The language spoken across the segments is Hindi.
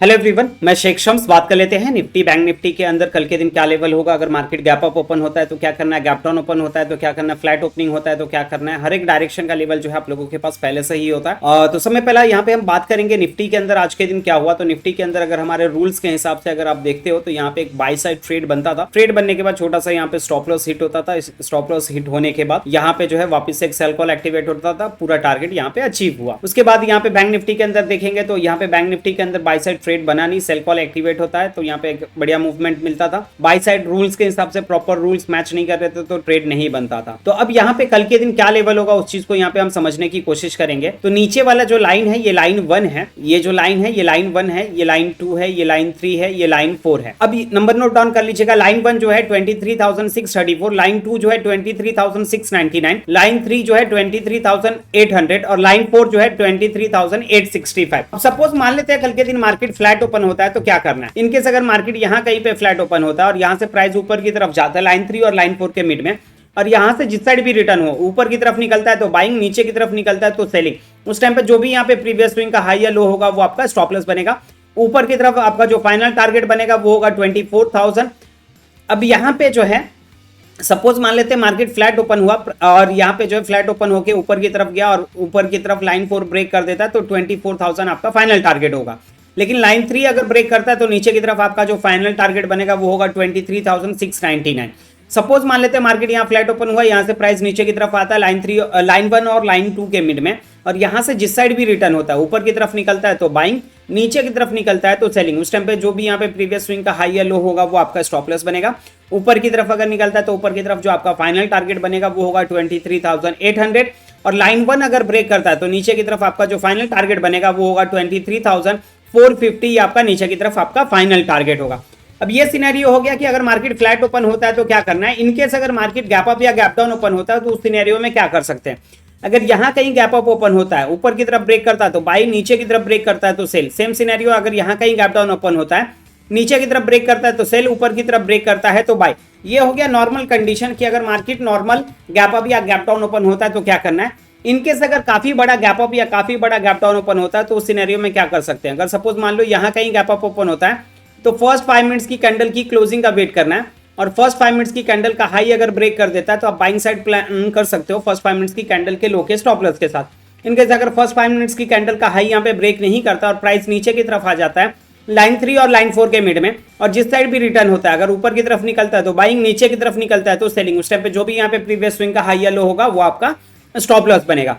हेलो एवरीवन, मैं शेख शम्स बात कर लेते हैं निफ्टी बैंक निफ्टी के अंदर कल के दिन क्या लेवल होगा। अगर मार्केट गैप अप ओपन होता है तो क्या करना है, गैप डाउन ओपन होता है तो क्या करना है, फ्लैट ओपनिंग होता है तो क्या करना है। हर एक डायरेक्शन का लेवल जो है आप लोगों के पास पहले से ही होता है। तो समय पहला यहाँ पे हम बात करेंगे निफ्टी के अंदर आज के दिन क्या हुआ। तो निफ्टी के अंदर अगर हमारे रूल्स के हिसाब से अगर आप देखते हो तो यहाँ पे एक बाई साइड ट्रेड बनता था। ट्रेड बनने के बाद छोटा सा यहाँ पे स्टॉप लॉस हिट होता था। स्टॉप लॉस हिट होने के बाद यहाँ पे जो है वापस से एक सेल कॉल एक्टिवेट होता था, पूरा टारगेट यहाँ पे अचीव हुआ। उसके बाद यहाँ पे बैंक निफ्टी के अंदर देखेंगे तो यहाँ पे बैंक निफ्टी के अंदर बाई साइड ट्रेड बना नहीं, सेल कॉल एक्टिवेट होता है तो यहाँ पे एक बढ़िया मूवमेंट मिलता था। बाई साइड रूल्स के हिसाब से प्रॉपर रूल्स मैच नहीं कर रहे थे तो ट्रेड नहीं बनता था। तो अब यहाँ पे कल के दिन क्या लेवल होगा उस चीज को यहाँ पे हम समझने की कोशिश करेंगे। तो नीचे वाला जो लाइन है ये लाइन 1 है, ये जो लाइन है ये लाइन 1 है, ये लाइन 2 है, ये लाइन 3 है, ये लाइन 4 है। अब नंबर नोट डाउन कर लीजिएगा। लाइन 1 जो है 23,634, लाइन 2 जो है 23,699, लाइन 3 जो है 23,800 और लाइन 4 जो है 23,865। अब सपोज मान लेते हैं कल के दिन मार्केट फ्लैट ओपन होता है तो क्या करना है। इनकेस अगर मार्केट यहाँ कहीं पे फ्लैट ओपन होता है और यहाँ से प्राइस ऊपर की तरफ जाता है लाइन 3 और लाइन 4 के मिड में, और यहाँ से जिस साइड भी रिटर्न हो, ऊपर की तरफ निकलता है तो बाइंग, नीचे की तरफ निकलता है तो सेलिंग, उस टाइम पे जो भी यहाँ पे प्रीवियस स्विंग का हाई या लो होगा वो आपका स्टॉप लॉस बनेगा। ऊपर की तरफ आपका जो फाइनल टारगेट बनेगा वो होगा 24,000। अब यहाँ पे जो है सपोज मान लेते हैं मार्केट फ्लैट ओपन हुआ और यहाँ पे जो है फ्लैट ओपन होके ऊपर की तरफ गया और ऊपर की तरफ लाइन 4 ब्रेक कर देता है तो 24,000 आपका फाइनल टारगेट होगा। लेकिन लाइन 3 अगर ब्रेक करता है तो नीचे की तरफ आपका जो फाइनल टारगेट बनेगा वो होगा 23,699। सपोज मान लेते हैं मार्केट यहाँ फ्लैट ओपन हुआ, यहाँ से प्राइस नीचे की तरफ आता है लाइन 1 और लाइन 2 के मिड में, और यहाँ से जिस साइड भी रिटर्न होता है, ऊपर की तरफ निकलता है तो बाइंग, नीचे की तरफ निकलता है तो सेलिंग। उस टाइम पे जो भी यहाँ पे प्रीवियस स्विंग का हाई या लो होगा वो आपका स्टॉप लॉस बनेगा। ऊपर की तरफ अगर निकलता है तो ऊपर की तरफ जो आपका फाइनल टारगेट बनेगा वो होगा 23,800, और लाइन 1 अगर ब्रेक करता है तो नीचे की तरफ आपका जो फाइनल टारगेट बनेगा वो होगा 23,450। आपका नीचे की तरफ आपका फाइनल टारगेट होगा। अब ये सिनेरियो हो गया कि अगर मार्केट फ्लैट ओपन होता है तो क्या करना है। इनकेस अगर मार्केट गैप अप या गैप डाउन ओपन होता है तो उस सिनेरियो में क्या कर सकते हैं। अगर यहाँ कहीं गैप अप ओपन होता है, ऊपर की तरफ ब्रेक करता है तो बाई, नीचे की तरफ ब्रेक करता है तो सेल। सेम सिनेरियो अगर यहाँ कहीं गैप डाउन ओपन होता है, नीचे की तरफ ब्रेक करता है तो सेल, ऊपर की तरफ ब्रेक करता है तो बाई। ये हो गया नॉर्मल कंडीशन कि अगर मार्केट नॉर्मल गैप अप या गैप डाउन ओपन होता है तो क्या करना है। इनकेस अगर काफी बड़ा गैप अप या काफी बड़ा गैप डाउन ओपन होता है तो उस सिनेरियो में क्या कर सकते हैं। अगर सपोज मान लो यहाँ कहीं गैप अप ओपन होता है तो फर्स्ट 5 मिनट्स की कैंडल की क्लोजिंग का वेट करना है, और फर्स्ट 5 मिनट्स की कैंडल का हाई अगर ब्रेक कर देता है तो आप बाइंग साइड प्लान कर सकते हो फर्स्ट 5 मिनट्स की कैंडल के लो के स्टॉप लॉस के साथ। इनकेस अगर फर्स्ट 5 मिनट्स की कैंडल का हाई यहाँ पे ब्रेक नहीं करता और प्राइस नीचे की तरफ आ जाता है लाइन 3 और लाइन 4 के मिड में, और जिस साइड भी रिटर्न होता है अगर ऊपर की तरफ निकलता है तो बाइंग, नीचे की तरफ निकलता है तो सेलिंग। उस टाइम पे जो भी यहाँ पे प्रीवियस स्विंग का हाई या लो होगा वो आपका स्टॉप लॉस बनेगा।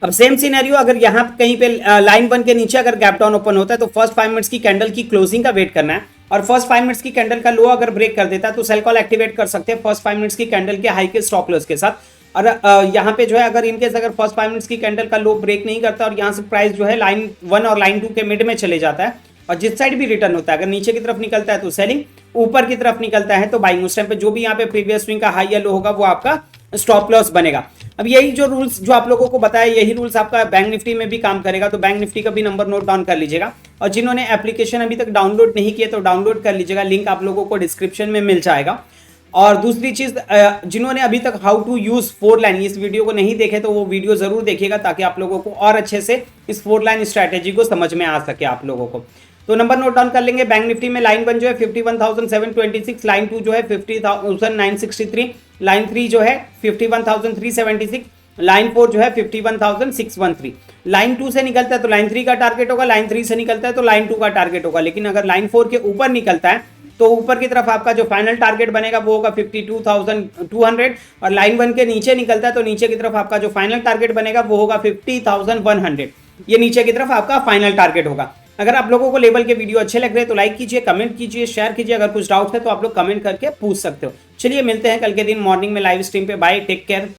अब सेम सिनेरियो अगर यहाँ कहीं पे लाइन 1 के नीचे अगर गैप डाउन ओपन होता है तो फर्स्ट 5 मिनट्स की कैंडल की क्लोजिंग का वेट करना है, और फर्स्ट 5 मिनट्स की कैंडल का लो अगर ब्रेक कर देता है तो सेल कॉल एक्टिवेट कर सकते हैं फर्स्ट 5 मिनट्स की कैंडल के हाई के स्टॉप लॉस के साथ। और यहाँ पे जो है अगर इनकेस अगर फर्स्ट 5 मिनट्स की कैंडल का लो ब्रेक नहीं करता और यहाँ से प्राइस जो है लाइन 1 और लाइन 2 के मिड में चले जाता है, और जिस साइड भी रिटर्न होता है अगर नीचे की तरफ निकलता है तो सेलिंग, ऊपर की तरफ निकलता है तो बाइंग। उस टाइम पे जो भी यहाँ पे प्रीवियस स्विंग का हाई या लो होगा वो आपका स्टॉप लॉस बनेगा। अब यही जो रूल्स जो आप लोगों को बताया यही रूल्स आपका बैंक निफ्टी में भी काम करेगा। तो बैंक निफ्टी का भी नंबर नोट डाउन कर लीजिएगा, और जिन्होंने एप्लीकेशन अभी तक डाउनलोड नहीं किया तो डाउनलोड कर लीजिएगा, लिंक आप लोगों को डिस्क्रिप्शन में मिल जाएगा। और दूसरी चीज, जिन्होंने अभी तक हाउ टू यूज 4 लाइन इस वीडियो को नहीं देखे तो वो वीडियो जरूर देखिएगा ताकि आप लोगों को और अच्छे से इस 4 लाइन स्ट्रैटेजी को समझ में आ सके आप लोगों को। तो नंबर नोट डाउन कर लेंगे। बैंक निफ्टी में लाइन 1 जो है 51,726, लाइन 2 जो है 50,963, लाइन 3 जो है 51,376, लाइन 4 जो है 51,613। लाइन 2 से निकलता है तो लाइन 3 का टारगेट होगा, लाइन 3 से निकलता है तो लाइन 2 का टारगेट होगा। लेकिन अगर लाइन 4 के ऊपर निकलता है तो ऊपर की तरफ आपका जो फाइनल टारगेट बनेगा वो होगा 52,200, और लाइन 1 के नीचे निकलता है तो नीचे की तरफ आपका जो फाइनल टारगेट बनेगा वो होगा 50,100। ये नीचे की तरफ आपका फाइनल टारगेट होगा। अगर आप लोगों को लेवल के वीडियो अच्छे लग रहे हैं तो लाइक कीजिए, कमेंट कीजिए, शेयर कीजिए। अगर कुछ डाउट है तो आप लोग कमेंट करके पूछ सकते हो। चलिए मिलते हैं कल के दिन मॉर्निंग में लाइव स्ट्रीम पे। Bye, take care.